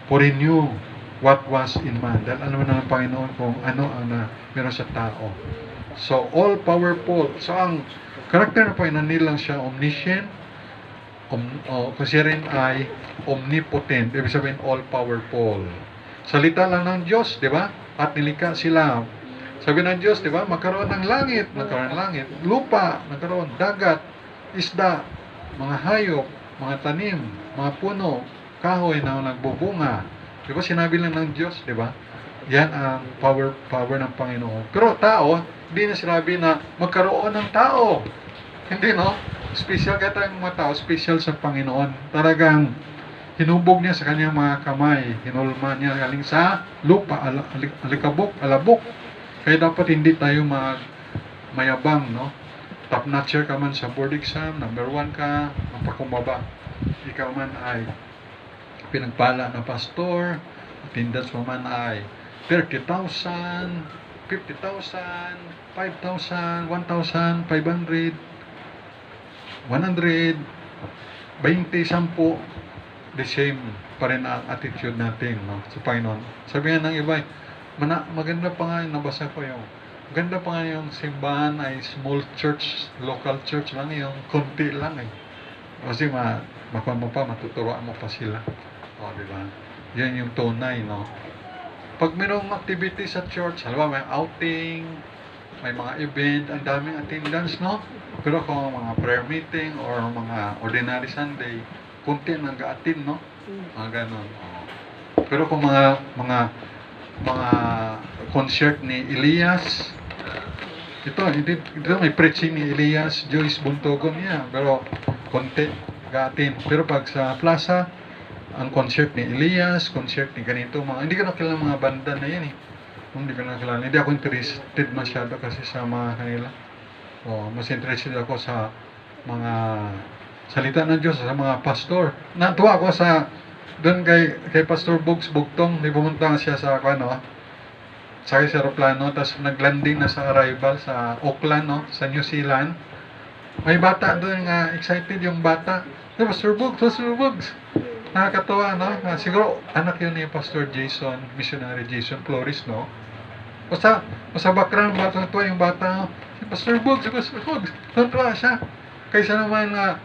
Speaker 1: For He knew what was in man. Dahil alam na ng Panginoon kung ano ang meron sa tao. So, all-powerful. So, ang karakter ng Panginoon nilang siya omniscient, kasi rin ay omnipotent. Ibig sabihin, all-powerful. Salita lang ng Diyos, di ba? At nilikha sila. Sabi ng Diyos, di ba? Magkaroon ng langit, lupa, nagkaroon, dagat, isda, mga hayop, mga tanim, mga puno, kahoy na nagbubunga. Di ba? Sinabi lang ng Diyos, di ba? Yan ang power ng Panginoon. Pero tao, hindi na sinabi na magkaroon ng tao. Hindi, no? Special kaya tayong mga tao, special sa Panginoon. Talagang hinubog niya sa kanyang mga kamay. Hinulma niya galing sa lupa, alikabok, alabok. Kaya dapat hindi tayo mayabang, no? Top notcher ka man sa board exam, number 1 ka, mapakumbaba. Ikaw man ay pinagpala na pastor, attendance mo man ay 30,000, 50,000, 5,000, 1,500, 100, 20, 10, the same pa rin ang attitude natin, no, sa Panginoon. Sabihan ng iba, maganda pa nga yung nabasa ko yung maganda pa nga yung simbahan ay small church, local church lang, yung konti lang kasi makuha mo pa, matuturoan mo pa sila. Di ba? Yan yung tunay, no? Pag mayroong activity sa church, halimbawa may outing, may mga event, ang daming attendance, no? Pero kung mga prayer meeting or mga ordinary Sunday, kunti nag-attend, no? Mga ganon. Pero kung mga concert ni Elias, ito may preaching ni Elias, Joyce Buntogon niya, pero konti ga-attend. Pero pag sa plaza, ang concert ni Elias, concert ni ganito, hindi ko nakilala mga banda na yan hindi ko nakilala. Hindi ako interested masyado kasi sa mga kanila. Mas interested ako sa mga salita ng Diyos, sa mga pastor. Natuwa ako sa doon kay Pastor Bugs Bugtong, di pumunta siya sa ano, sakay sa aeroplano, tapos naglanding na sa arrival sa Auckland, no, sa New Zealand. May bata doon nga, excited yung bata. Hey, Pastor Bugs. Nakakatawa, no? Siguro, anak yun ni Pastor Jason, missionary Jason Flores, no? Basta background, tuwa yung bata, si Pastor Bugs, tuwa siya. Kaysa naman nga,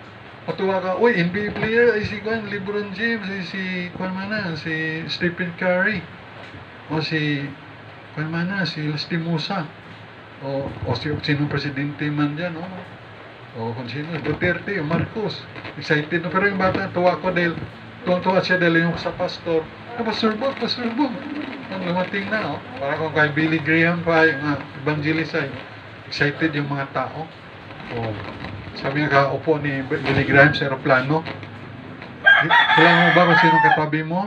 Speaker 1: matuwa ka, uy, NBA player, ay si LeBron James, ay si Stephen Curry, o si Leslie Musa, o sinong presidente man dyan, no? O kung sino, Duterte, o Marcos. Excited na. Pero yung bata, tuwa ko dahil, tuwa siya dahil yung sa pastor. Pastor Bob. Ang lumating na, para kung kay Billy Graham pa, yung evangelist ay, excited yung mga tao. Sabi nga kaupo ni Billy Graham sa aeroplano. Kailangan mo ba kung sinong katabi mo?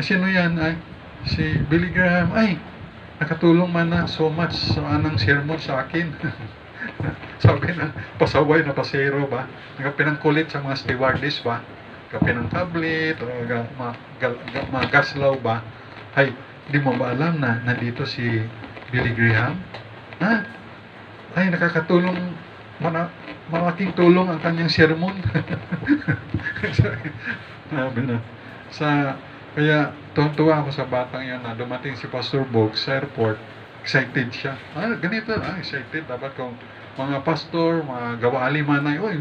Speaker 1: Sino yan? Ay, si Billy Graham. Ay, nakatulong man na so much sa anang sermon sa akin. Sabi na, pasaway na pasero ba? Nagpinangkulit sa mga stewardess ba? Kapinangkablit, o mga gaslaw ba? Ay, di mo ba alam na nandito si Billy Graham? Ha? Ay, nakakatulong, malaking tulong ang kanyang sermon. Sabi na. Kaya, tuwa ako sa batang yun na dumating si Pastor Bog sa airport, excited siya. Ganito, excited. Dapat kung mga pastor, mga gawali manay, oy,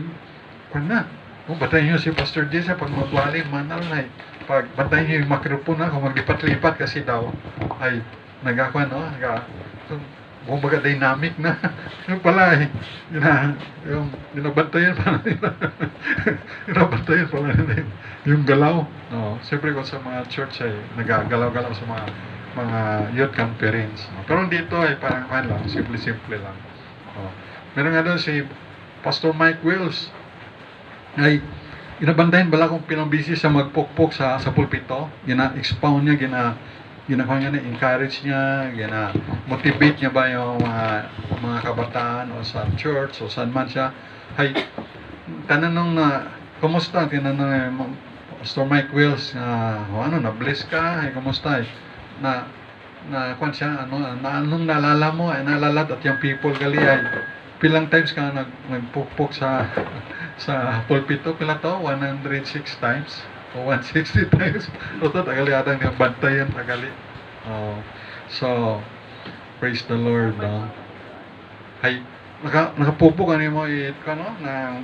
Speaker 1: kung na, bantayin nyo si Pastor Jessa pag magwali manal na, pag bantayin nyo yung microphone na, kung maglipat-lipat kasi daw, ay, kumbaga dynamic na. Yung pala yung binabantayan pala nila. Binabantayan pala nila yung galaw. No, siyempre kung sa mga church ay nagagalaw-galaw sa mga youth conference. No? Pero dito ay parang lang, simple-simple lang. No? Meron nga doon si Pastor Mike Wills ay inabantayan bala kung pinambisi sa magpukpok sa pulpito. Gina-expound niya, ginakuha niya na encourage niya, motivate niya ba yung mga kabataan o sa church o saan man siya. Ay, tananong na, kumusta? Tinanong na Pastor Mike Wills, na-bless ka? Ay, kumusta? Kung siya, anong naalala mo? Ay, naalala at yung people gali ay, pilang times ka nagpukpok sa pulpito? Pila to? 106 times? O 160 times. O ito, tagali atang yung bantayan, tagali. So, praise the Lord. Ay, nakapupok ano mo na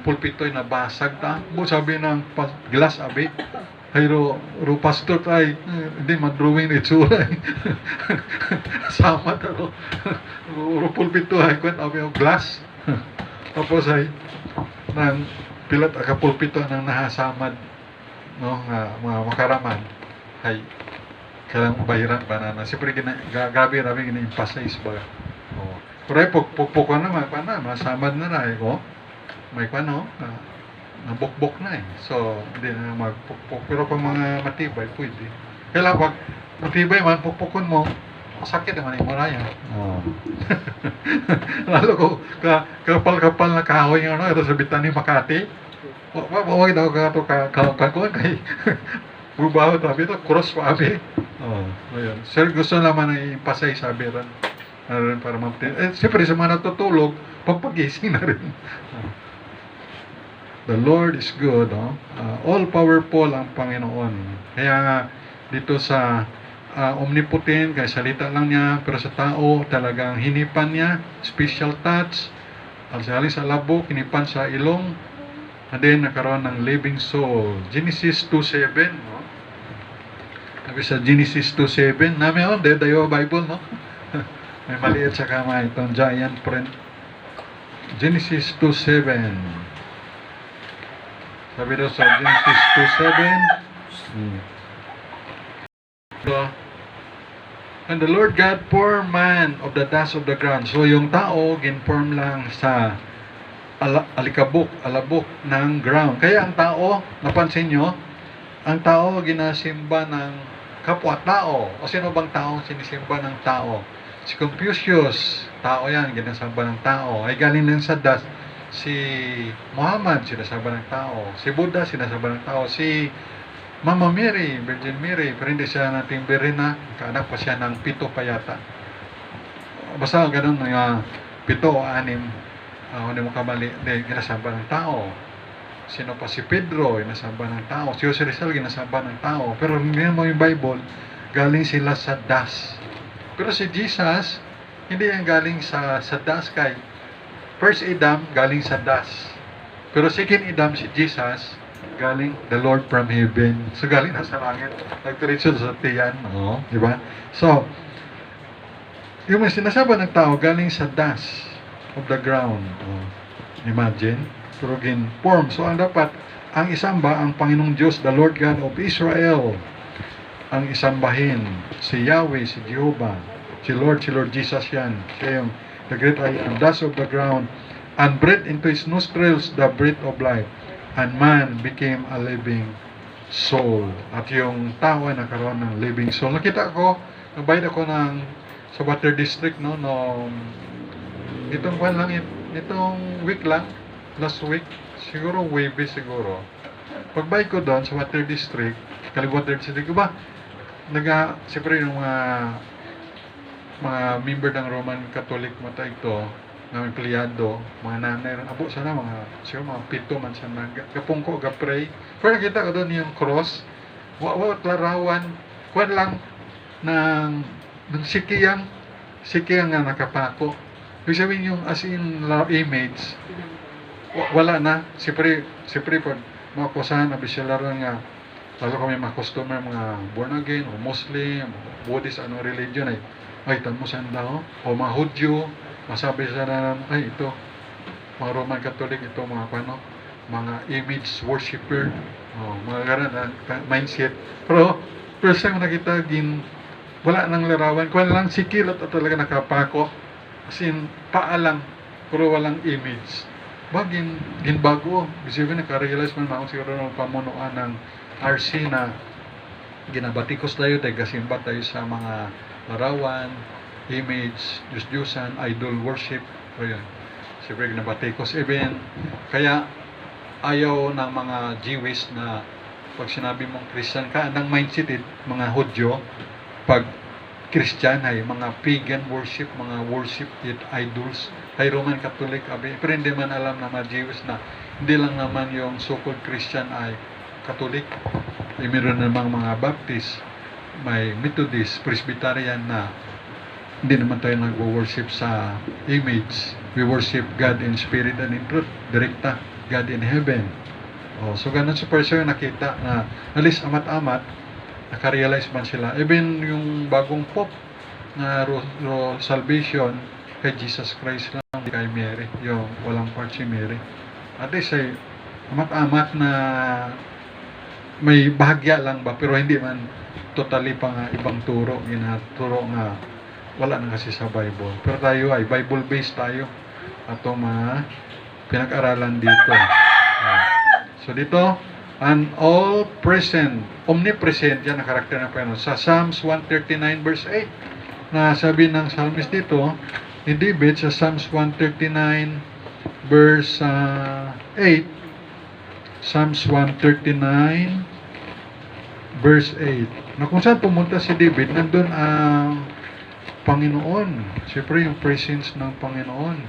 Speaker 1: pulpito ay nabasag ta. Sabi ng glass abi. Ay, ro pastor ay, hindi madrawing ni tsura. Sama ta ro pulpito ay, kung abi yung glass. Tapos ay, nang pilat akapulpito ng nahasamad, no, mga makaraman ay kailang bayiran banana. Siyempre gabi gina-emphasize ba. Pero pugpuk naman masamad na na may nabukbok na so hindi na magpukpuk. Pero kung mga matibay pwede. Kailan pag matibay man pukpukon mo, sakit naman yung maraya. Lalo ko kapal-kapal na kahoy yung ito sa bitan ni Makati. Wag daw kakon kay bubaho tabi ito, cross pa abi. Ayun. Sir, gusto naman i-pasay sabi rin. Para siyempre sa mga natutulog, pampagising na rin. The Lord is good. All powerful ang Panginoon. Kaya nga, dito sa omnipotent, kaya salita lang niya, pero sa tao, talagang hinipan niya, special touch, at sa labok, hinipan sa ilong, and then nakaroon ng living soul. Genesis 2:7, no? Sabi sa Genesis 2:7, namin dayo Bible, no? May maliit sa kamay, itong giant print. Genesis 2:7. Sabi daw sa Genesis 2:7, and the Lord God formed man of the dust of the ground. So yung tao, ginform lang sa alabok ng ground. Kaya ang tao, napansin nyo, ang tao ginasimba ng kapwa-tao. O sino bang tao sinisimba ng tao? Si Confucius, tao yan, ginasamba ng tao. Ay galing lang sa dust. Si Muhammad, sinasamba ng tao. Si Buddha, sinasamba ng tao. Si Mama Mary, Virgin Mary, pero hindi siya nating birina. Kaanak pa siya ng 7 pa yata. Basta ganun, mga 7 o 6. Hindi mo kamali, ginasamba ng tao. Sino pa si Pedro, ginasamba ng tao. Si Jose Rizal, ginasamba ng tao. Pero hindi mo yung Bible, galing sila sa das. Pero si Jesus, hindi yan galing sa das kay first Adam, galing sa das. Pero second Adam, si Jesus, galing the Lord from heaven. So, galing na sa langit. Nagdiretso sa tiyan. No? Di ba? So, yung may sinasaba ng tao, galing sa dust of the ground. Oh, imagine. Pero form. So, ang dapat, ang isamba, ang Panginoong Diyos, the Lord God of Israel, ang isambahin. Si Yahweh, si Jehovah, si Lord Jesus yan. Siya yung the great I am, dust of the ground, and breathed into his nostrils the breath of life, and man became a living soul. At yung tao ay nagkaroon ng living soul. Nakita ko, nagbayad ako sa Water District, no, itong buwan lang, itong week lang, last week, siguro Webe siguro. Pagbayad ko doon sa Water District, Water District, iba, siyempre yung mga member ng Roman Catholic mata ito, ng empleyado, mga nanay, abo sana siguro mga 7 man sana, kapungko, gapray. Pero nakita ko doon yung cross, larawan, kwan lang ng sikiyang nga nakapako. Ibig sabihin yung as in image, wala na. Siyempre pag mga kusahan, abisyalara nga, lalo kami mga customer, mga born again, o Muslim, o Buddhist, anong religion ay tamo saan daw, o mga Hudyo, masabi sa na, ay ito, mga Roman Catholic, ito mga image worshipper, mga ganun na mindset. Pero, first time nakita, wala nang larawan, kung lang sikil at talaga nakapako, as in, paa lang, pero walang image. Ginbago, bisipin, nakarealize man ako siguro ng pamunuan ng RC na ginabatikos tayo, dahil kasimba tayo sa mga larawan, image, Diyos-Diyosan, idol worship, o yun. Siyempre, ginabatikos even, kaya ayaw ng mga Jewish na pag sinabi mong Christian ka, ng mindset mga Hudyo, pag Christian ay mga pagan worship, mga worship idols, ay Roman Catholic, pero hindi man alam na mga Jewish na hindi lang naman yung so-called Christian ay Catholic, ay meron namang mga Baptist, may Methodist, Presbyterian na hindi naman tayo nag-worship sa image. We worship God in spirit and in truth. Direkta, God in heaven. So ganun sa person nakita na alis amat-amat, nakarealize man sila. Even yung bagong Pope na salvation kay Jesus Christ lang, kay Mary, yung walang part si Mary. At least ay amat-amat na may bahagya lang ba, pero hindi man totally pa nga ibang turo, ginaturo nga wala na kasi sa Bible. Pero tayo ay Bible-based tayo. Ato pinag-aralan dito. So dito, an all-present, omnipresent, yan ang karakter ng Panginoon. Sa Psalms 139 verse 8, na sabi ng psalmist dito, ni David sa Psalms 139 verse 8, Psalms 139 verse 8, na kung saan pumunta si David, nandun ang Panginoon. Siyempre yung presence ng Panginoon.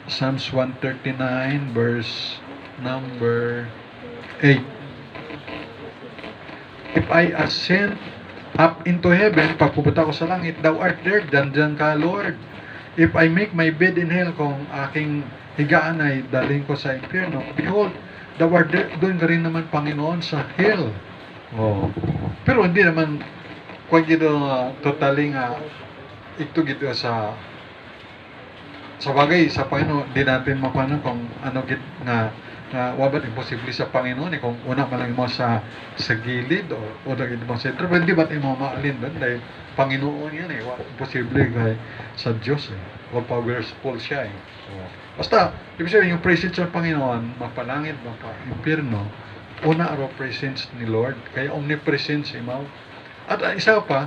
Speaker 1: Psalms 139 verse number 8. If I ascend up into heaven, pag pupunta ko sa langit, thou art there, dyan ka, Lord. If I make my bed in hell, kung aking higaan ay dalhin ko sa impyerno, behold, thou art there, doon ka rin naman, Panginoon, sa hell. Pero hindi naman kung gito totally nga ito gito sa bagay sa Panginoon, di natin mapano kung ano git na wabat imposible sa Panginoon kung una man lang mo sa gilid o dagit mo sa sentro, pero hindi ba't mo maalin doon dahil Panginoon yan imposible kay sa Diyos all powerful siya basta ibig sabihin yung presence ng Panginoon mapalangit, mapa-impyerno, una araw presence ni Lord, kaya omnipresence imaw. At isa pa,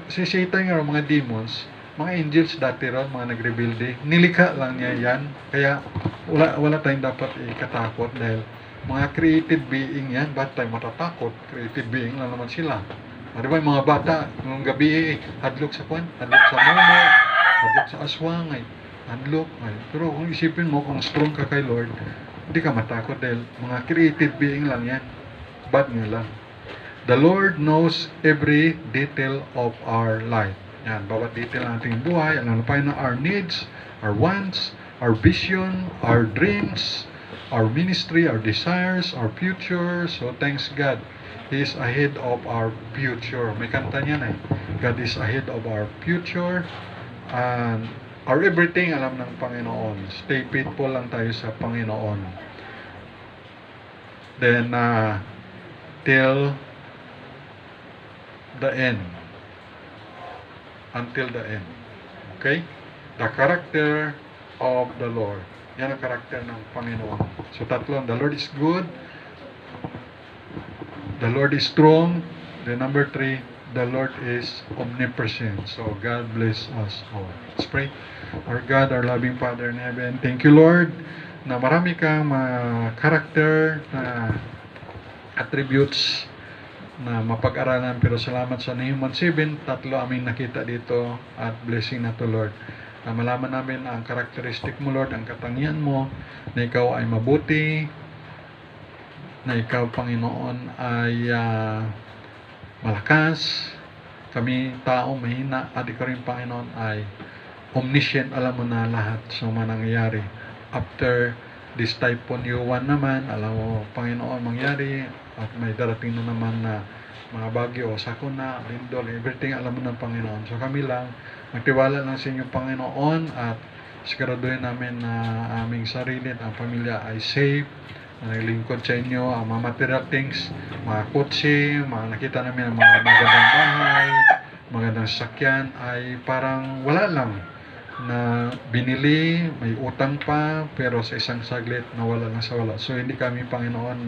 Speaker 1: si Satan nga mga demons, mga angels dati ron, mga nagrebuilde, nilikha lang niya yan. Kaya wala tayong dapat ikatakot dahil mga created being yan. Ba't tayo matatakot? Created being lang naman sila. Di ba yung mga bata, nung gabi, hadlok sa kwan, hadlok sa momo, hadlok sa aswang, hadlok. Pero kung isipin mo, kung strong ka kay Lord, hindi ka matakot dahil mga created being lang yan. Bad nga lang. The Lord knows every detail of our life. Yan, bawat detail ng ating buhay, alam pa na our needs, our wants, our vision, our dreams, our ministry, our desires, our future. So thanks God, He is ahead of our future. May kanta niyan eh. God is ahead of our future. And our everything alam ng Panginoon. Stay faithful lang tayo sa Panginoon. Then, till the end. Until the end. Okay? The character of the Lord. Yan ang karakter ng Panginoon. So tatlo, the Lord is good, the Lord is strong, then number 3, the Lord is omnipresent. So God bless us all. Let's pray. Our God, our loving Father in heaven, thank you Lord na marami kang mga character na attributes na mapag-aralan, pero salamat sa Nahum 1:7, tatlo aming nakita dito at blessing na to Lord. Na malaman namin ang karakteristik mo Lord, ang katangian mo, na ikaw ay mabuti, na ikaw Panginoon ay malakas, kami tao mahina, at ikaw rin Panginoon ay omniscient, alam mo na lahat sa mga nangyayari. After this typhoon U1 naman, alam mo Panginoon mangyari, at may darating na naman na mga bagyo, sakuna, lindol, everything alam mo ng Panginoon. So kami lang, magtiwala lang sa inyong Panginoon at siguraduhin namin na aming sarili at ang pamilya ay safe, na naglingkod sa inyo, ang mga material things, mga kotse, mga nakita namin ang mga magandang bahay, magandang sasakyan, ay parang wala lang na binili, may utang pa, pero sa isang saglit nawala na sa wala. So hindi kami Panginoon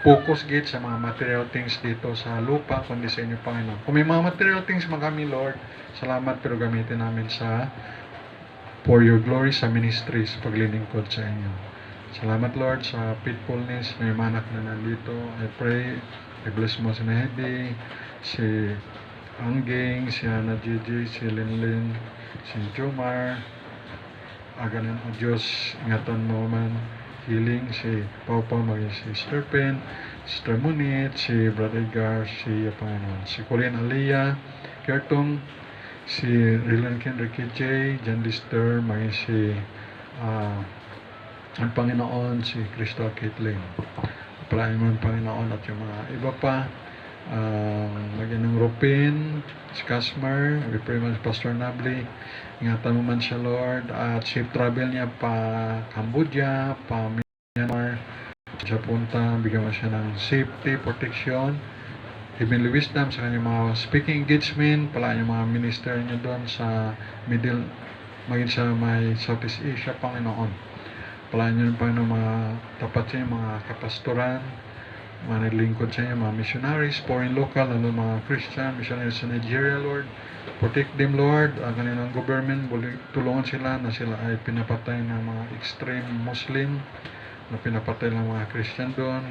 Speaker 1: focus gate sa mga material things dito sa lupa, kundi sa inyo Panginoon. Kung may mga material things man kami Lord, salamat, pero gamitin namin for your glory sa ministries, paglilingkod sa inyo. Salamat Lord sa faithfulness, may manak na nandito. I pray, i-bless mo si Nehedi, si Angging, si Ana Gigi, si Linlin, si Jomar, aganan o Diyos, ingatan mo man, healing, si Papa, maging si Sister Pen, Sister Munit, si Brother Gar, si Panginoon, si Colleen Aliyah, Kertong, si Rilan Kendrick J, Jan Lister, maging si ang Panginoon, si Crystal Caitlin. Palain mo ang Panginoon at yung mga iba pa, lagyan ng Rupin, si Kasmar, we pray man si Pastor Nabli, ingatan mo man siya Lord, at safe travel niya pa Cambodia, pa Myanmar, siya punta, bigyan mo siya ng safety, protection, heavenly wisdom sa kanyang mga speaking engagement, pala yung mga minister niya doon sa middle, maging sa may Southeast Asia, Panginoon. Pala niyo pa ng mga tapat sa mga kapastoran, mga naglingkod sa inyo, mga missionaries, foreign local, lalo mga Christian, missionaries sa Nigeria, Lord. Protect them, Lord. Ang kanilang government, tulungan sila na sila ay pinapatay ng mga extreme Muslim, na pinapatay ng mga Christian doon.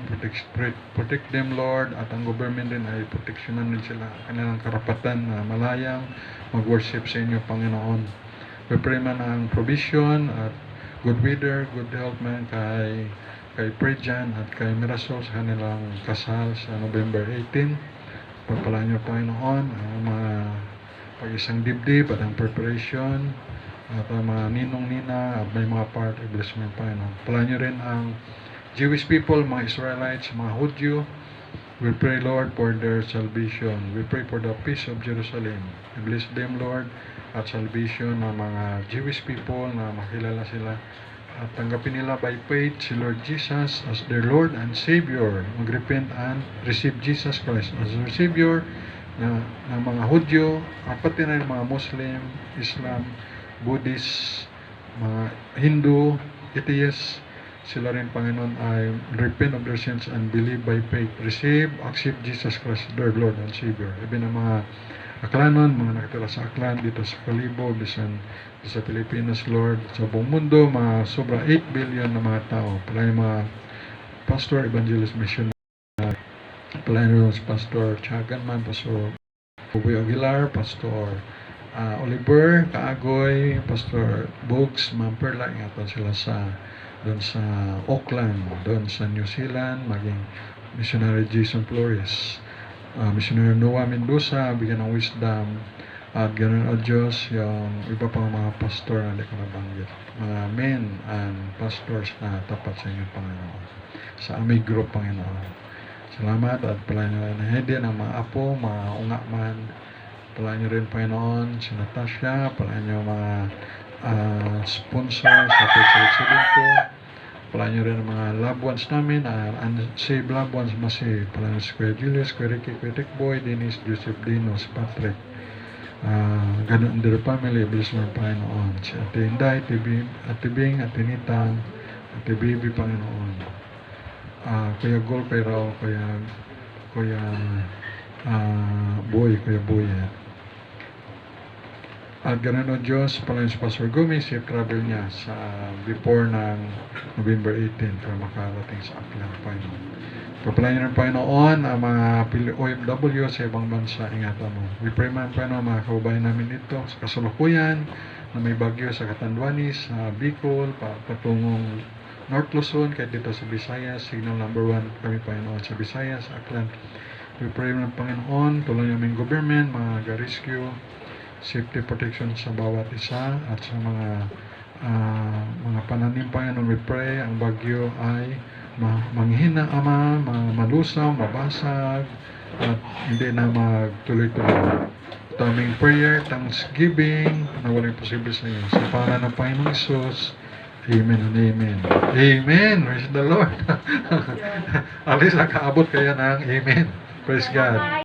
Speaker 1: Protect them, Lord. At ang government din ay proteksyonan din sila. Kanilang karapatan na malayang mag-worship sa inyo, Panginoon. We pray man ang provision at good weather, good health man kay Prejan at kay Mirasol sa kanilang kasal sa November 18. Pagpalaan niyo Panginoon ang mga pag-isang dibdib at ang preparation at ang mga ninong-nina at may mga part, i-bless mo Panginoon. Palaan niyo rin ang Jewish people, mga Israelites, mga Hudyo. We pray Lord for their salvation. We pray for the peace of Jerusalem. I-bless them Lord at salvation ng mga Jewish people na makilala sila at tanggapin nila by faith si Lord Jesus as their Lord and Savior. Mag-repent and receive Jesus Christ as their Savior ng mga Hudyo, at pati na yung mga Muslim, Islam, Buddhist, mga Hindu, atheists, sila rin Panginoon ay repent of their sins and believe by faith, receive, accept Jesus Christ their Lord and Savior. Even ang mga Aklanon, mga nakatira sa Aklan, dito sa Kalibo, bisan sa Pilipinas, Lord, sa buong mundo, mga sobra 8 billion na mga tao. Pala yung mga pastor, evangelist, mission, pala yung Pastor Chaganman, Pastor Buboy Aguilar, Pastor Oliver Kaagoy, Pastor Bugs, Ma'am Perla, ingatan sila doon sa Auckland, doon sa New Zealand, maging Missionary Jason Flores, Missionary Noah Mendoza, bigyan ng wisdom, at ganoon o Diyos, yung iba pang mga pastor na hindi ko nabanggit, mga men and pastors na tapat sa inyo, Panginoon, sa aming group, Panginoon. Salamat at pala nyo rin na ng mga apo, mga unga man, pala nyo rin, Panginoon, si Natasha, pala nyo mga sponsor sa Pagsalit-Silito, pala nyo rin ang mga loved ones namin, unsaved loved ones, masih, pala nyo si Kuya Julius, Kuya Ricky, Kuya Boy, Dennis, Joseph Dino, si Patrick, ganun their family, bless mo, Panginoon, si Ate Inday, Ate Bing, Ate Nitang, Ate Bibi, Panginoon, Kuya Gol, Kuya Raul, Kuya Boy, Kuya Boy, at ganun o Diyos, pala yung si Pastor Gumi, safe travel niya sa before ng November 18 para makarating sa Aklan, Panginoon. Papalayan ng Panginoon ang mga OFW sa ibang bansa, ingatan mo. We pray man, Panginoon, mga kababayan namin dito sa kasalukuyan na may bagyo sa Catanduanes, sa Bicol, patungong North Luzon, kahit dito sa Visayas, signal number 1 kami, Panginoon, sa Visayas, sa Aklan. We pray ng Panginoon, tulungan yung government, mga rescue, safety protection sa bawat isa at sa mga pananim, Panginoon. We pray ang bagyo ay manghina, Ama, malusaw, mabasag at hindi na magtuloy-tuloy. Taming prayer, thanksgiving na walang posible sa iyo, sa pangalan ng Panginoong Isus. Amen and amen. Amen. Praise the Lord. Alis, nakaabot kaya ng amen. Praise God.